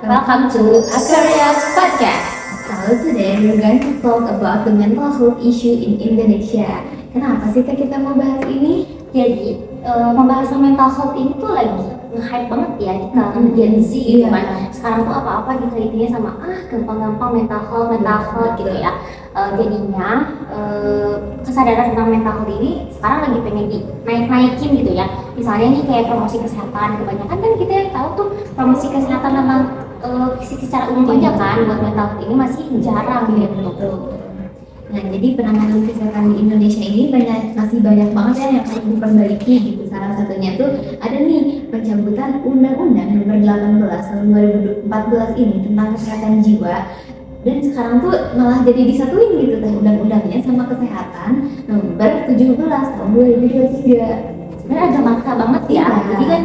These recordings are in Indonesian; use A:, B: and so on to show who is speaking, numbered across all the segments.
A: Welcome to Akarias Podcast. So today we're going to talk about the mental health issue in Indonesia. Kenapa sih kita mau bahas ini?
B: Jadi pembahasan mental health ini tuh lagi nge-hype banget ya di kalangan Gen Z gitu kan. Sekarang tuh apa-apa dikaitnya sama gampang-gampang mental health gitu ya. Jadinya kesadaran tentang mental health ini sekarang lagi pengen naik-naikin gitu ya. Misalnya nih kayak promosi kesehatan, kebanyakan kan kita yang tahu tuh promosi kesehatan tentang secara umum aja kan, buat mental health ini masih jarang gitu.
A: Nah, jadi penanganan kesehatan di Indonesia ini masih banyak banget ya yang harus diperbaiki gitu. Salah satunya tuh ada nih pencabutan Undang-Undang Nomor 18 Tahun 2014 ini tentang kesehatan jiwa. Dan sekarang tuh malah jadi disatuin gitu teh undang-undangnya sama kesehatan Nomor 17 Tahun 2023.
B: Sebenarnya agak maksa banget ya. Jadi kan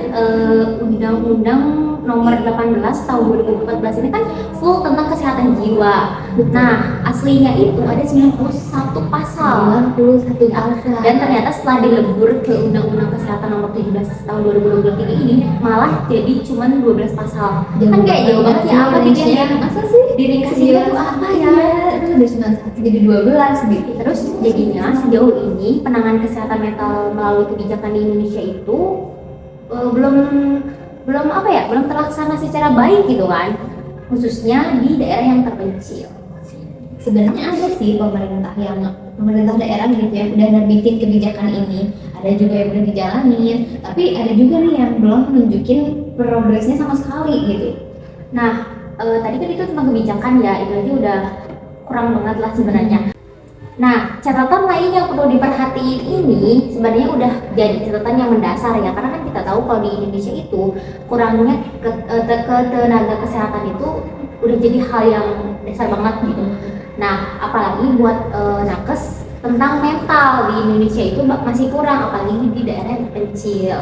B: Undang-Undang Nomor 18 Tahun 2014 ini kan full tentang kesehatan jiwa. Nah, aslinya itu ada 91 pasal. Dan ternyata setelah dilebur ke Undang-Undang Kesehatan Nomor 17 Tahun 2023 ini malah jadi cuma 12 pasal. Kan kayak jauh banget ya, apa bikinnya?
A: Masa sih?
B: Diringkasnya tuh apa ya?
A: Itu dari 91 jadi 12 gitu.
B: Terus jadinya sejauh ini penanganan kesehatan mental melalui kebijakan di Indonesia itu belum terlaksana secara baik gitu kan, khususnya di daerah yang terpencil.
A: Sebenarnya ada sih pemerintah daerah gitu yang udah nerbitin kebijakan ini, ada juga yang udah dijalanin, tapi ada juga nih yang belum nunjukin progresnya sama sekali gitu.
B: Nah, tadi kan itu tentang kebijakan ya, itu aja udah kurang banget lah sebenarnya. Nah, catatan lain yang perlu diperhatiin ini sebenarnya udah jadi catatan yang mendasar ya, karena kan kita tahu kalau di Indonesia itu kurangnya tenaga kesehatan itu udah jadi hal yang dasar banget gitu. Nah, apalagi buat nakes tentang mental di Indonesia itu masih kurang, apalagi di daerah yang terpencil.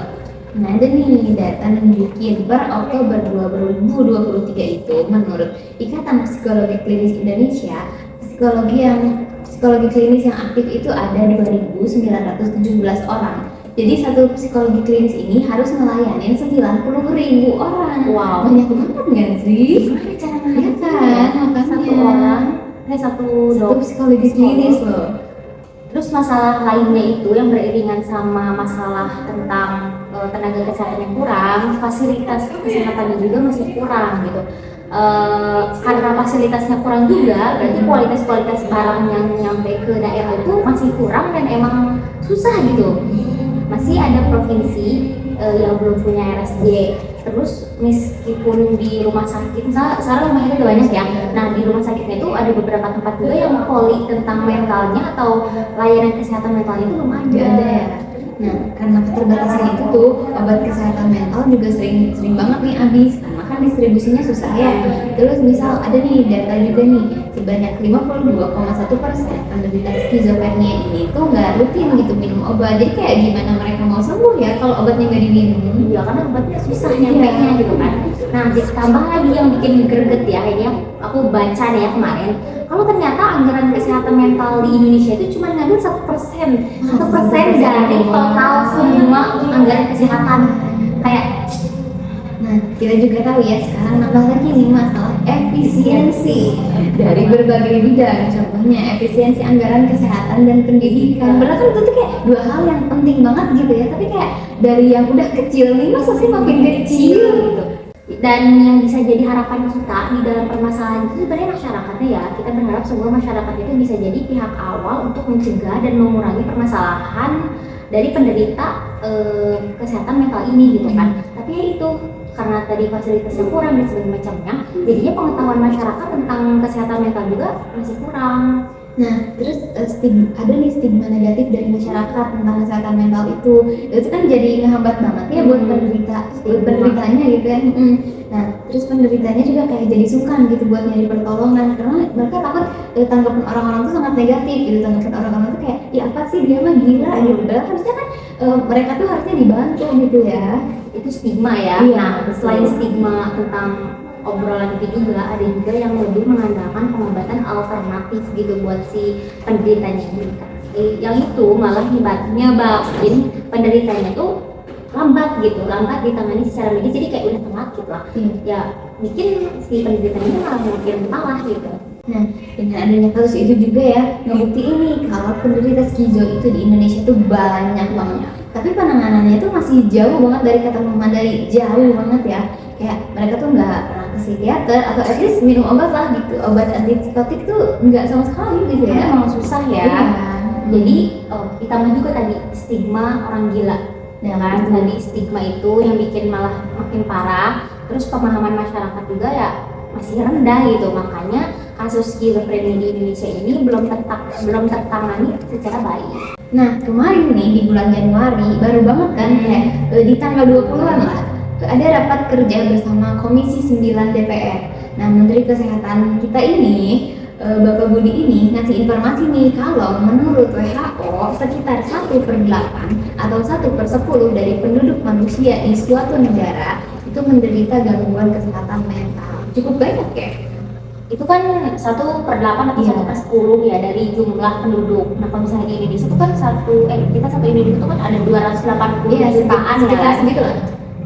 A: Nah, ada nih data nunjukin per Oktober 2023 itu menurut Ikatan Psikologi Klinis Indonesia, psikologi klinis yang aktif itu ada 2.917 orang. Jadi satu psikologi klinis ini harus ngelayanin 90.000 orang.
B: Wow,
A: banyak banget nggak sih?
B: Gimana cara
A: Ya kan, makanya
B: satu orang, satu
A: psikologi klinis loh.
B: Terus masalah lainnya itu yang beriringan sama masalah tentang tenaga kesehatan yang kurang, fasilitas kesehatannya juga masih kurang gitu. Karena fasilitasnya kurang juga, berarti kualitas barang yang nyampe ke daerah itu masih kurang dan emang susah gitu. Masih ada provinsi yang belum punya RSJ. Terus meskipun di rumah sakit, sekarang rumah sakit udah banyak ya. Nah, di rumah sakitnya itu ada beberapa tempat juga yang poli tentang mentalnya atau layanan kesehatan mentalnya itu belum ada
A: ya. Nah, karena keterbatasan itu tuh obat kesehatan mental juga sering banget nih habis, karena kan distribusinya susah ya. Terus misal ada nih data juga nih, sebanyak 52,1% penderita skizofrenia ini tuh nggak rutin gitu minum obat. Jadi kayak gimana mereka mau sembuh ya kalau obatnya nggak diminum?
B: Ya karena obatnya susah nyampainya gitu kan. Nah, ditambah lagi yang bikin greget ya, ini aku baca deh ya kemarin, kalau ternyata anggaran kesehatan mental di Indonesia itu cuma ngambil 1% dari total semua anggaran kesehatan. Kayak,
A: nah kita juga tahu ya sekarang nambah lagi nih masalah efisiensi dari berbagai bidang. Contohnya efisiensi anggaran kesehatan dan pendidikan. Padahal kan itu tuh kayak dua hal yang penting banget gitu ya. Tapi kayak dari yang udah kecil nih masa sih makin kecil gitu.
B: Dan yang bisa jadi harapan kita di dalam permasalahan itu sebenarnya masyarakatnya ya. Kita berharap semua masyarakat itu bisa jadi pihak awal untuk mencegah dan mengurangi permasalahan dari penderita kesehatan mental ini gitu kan. Tapi ya itu, karena tadi fasilitasnya kurang dan sebagainya macamnya, jadinya pengetahuan masyarakat tentang kesehatan mental juga masih kurang.
A: Nah, terus ada nih stigma negatif dari masyarakat tentang kesehatan mental itu kan jadi ngehambat banget ya buat penderitanya gitu kan. Nah, terus penderitanya juga kayak jadi sungkan gitu buat nyari pertolongan karena mereka takut tanggapan orang-orang tuh sangat negatif gitu. Tanggapan orang-orang tuh kayak, ya apa sih dia mah gila gitu. Padahal harusnya kan mereka tuh harusnya dibantu gitu ya.
B: Itu stigma ya.
A: Iya,
B: nah, selain stigma tentang obrolan itu juga ada juga yang lebih mengandalkan pengobatan alternatif gitu buat si penderitanya ini. Yang itu malah nyebabin penderitanya tuh lambat ditangani secara medis, jadi kayak udah telat gitu lah. Ya bikin si pendidikan ini malah makin malah gitu.
A: Nah, dengan adanya kasus itu juga ya, ngebuktiin nih kalau penderita skizo itu di Indonesia tuh banyak banget. Tapi penanganannya itu masih jauh banget dari kata memadai, jauh banget ya. Kayak mereka tuh nggak pernah ke psikiater atau at least minum obat lah gitu. Obat antipsikotik tuh nggak sama sekali gitu ya.
B: Emang susah ya.
A: Iya.
B: Jadi ditambah juga tadi stigma orang gila. Ya kan, tadi stigma itu yang bikin malah makin parah. Terus pemahaman masyarakat juga ya masih rendah gitu. Makanya kasus skizofrenia di Indonesia ini belum tertangani secara baik.
A: Nah, kemarin nih di bulan Januari baru banget kan kayak di tanggal 20-an lah ada rapat kerja bersama Komisi 9 DPR. Nah, Menteri Kesehatan kita ini Bapak Budi ini ngasih informasi nih kalau menurut WHO sekitar 1/8 atau 1/10 dari penduduk manusia di suatu negara itu menderita gangguan kesehatan mental. Cukup banyak ya.
B: Itu kan 1/8 atau 1/10 ya dari jumlah penduduk. Nah kalau misalnya di Indonesia itu kan kita satu Indonesia itu kan ada 280 jutaan
A: sekitar
B: ya.
A: segitu lah.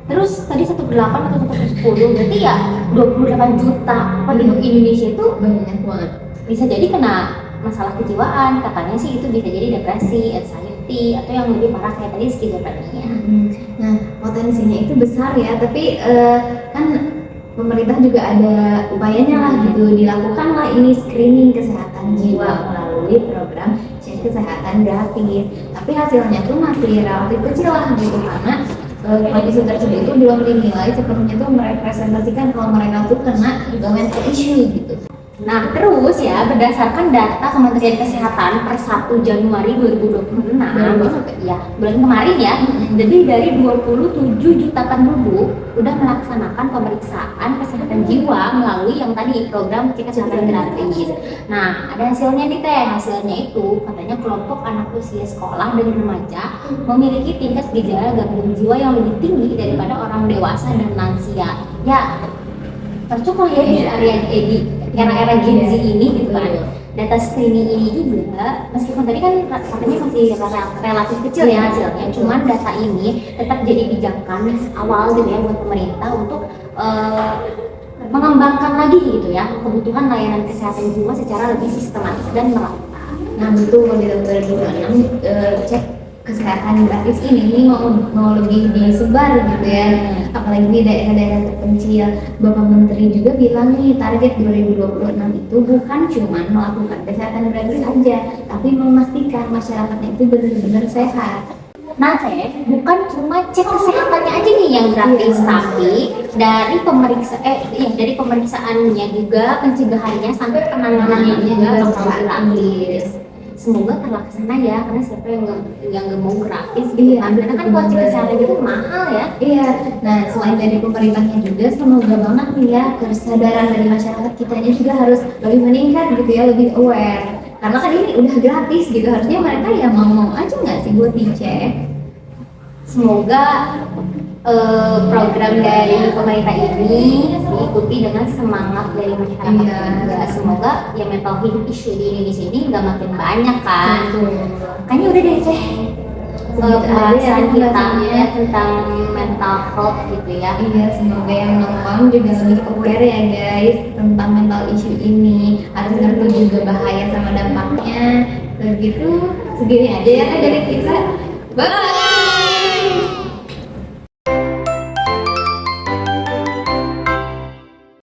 B: Terus tadi 1/8 atau 1/10 berarti ya 28 juta penduduk Indonesia itu
A: Banyak banget.
B: bisa jadi kena masalah kejiwaan. Katanya sih itu bisa jadi depresi, anxiety atau yang lebih parah kayak tadi skizofrenia.
A: Nah, potensinya itu besar ya, tapi kan pemerintah juga ada upayanya lah gitu, dilakukanlah ini screening kesehatan jiwa melalui program cek kesehatan gratis. Tapi hasilnya tuh masih relatif kecil lah gitu karena kondisi tersebut itu belum dinilai sepenuhnya tuh merepresentasikan kalau mereka tuh kena mental issue gitu.
B: Nah terus ya berdasarkan data Kementerian Kesehatan per 1 Januari 2026 ya bulan kemarin ya, lebih dari 27 juta penduduk udah melaksanakan pemeriksaan kesehatan jiwa melalui yang tadi program cek kesehatan gratis. Nah ada hasilnya nih teh, hasilnya itu katanya kelompok anak usia sekolah dan remaja memiliki tingkat gejala gangguan jiwa yang lebih tinggi daripada orang dewasa dan lansia. Ya cocok lah ya di area era-era Gen Z ini gitu kan. Data screening ini juga meskipun tadi kan katanya masih relatif kecil ya hasilnya, cuman data ini tetap jadi pijakan awal gitu ya buat pemerintah untuk mengembangkan lagi gitu ya kebutuhan layanan kesehatan jiwa secara lebih sistematis dan merata.
A: Nah betul, di tahun 2026 cek kesehatan gratis ini mau lebih disebar gitu ya, apalagi di daerah-daerah terpencil. Bapak Menteri juga bilang nih target 2026 itu bukan cuma melakukan kesehatan gratis aja, tapi memastikan masyarakatnya itu benar-benar sehat.
B: Nah teh, bukan cuma cek kesehatannya aja nih yang gratis, tapi dari dari pemeriksaannya juga, pencegahannya sampai penanganannya juga bakal gratis. Semoga terlaksana ya, karena siapa yang nggak mau gratis gitu kan, karena kan kalau cek kesehatan itu mahal ya.
A: Iya, nah selain dari pemerintahnya juga semoga banget nih ya kesadaran dari masyarakat kitanya juga harus lebih meningkat gitu ya, lebih aware. Karena kan ini udah gratis gitu, harusnya mereka ya mau aja nggak sih buat dicek.
B: Semoga program dari pemerintah ini diikuti dengan semangat dari masyarakat juga. Semoga ya mental health issue di Indonesia ini nggak makin banyak kan. Kayaknya udah deh teh pembahasan kita ya tentang mental health gitu ya.
A: Iya, semoga yang nonton juga lebih aware ya guys tentang mental issue ini, harus ngerti juga bahaya sama dampaknya. Begitu segini aja ya dari kita. Bye.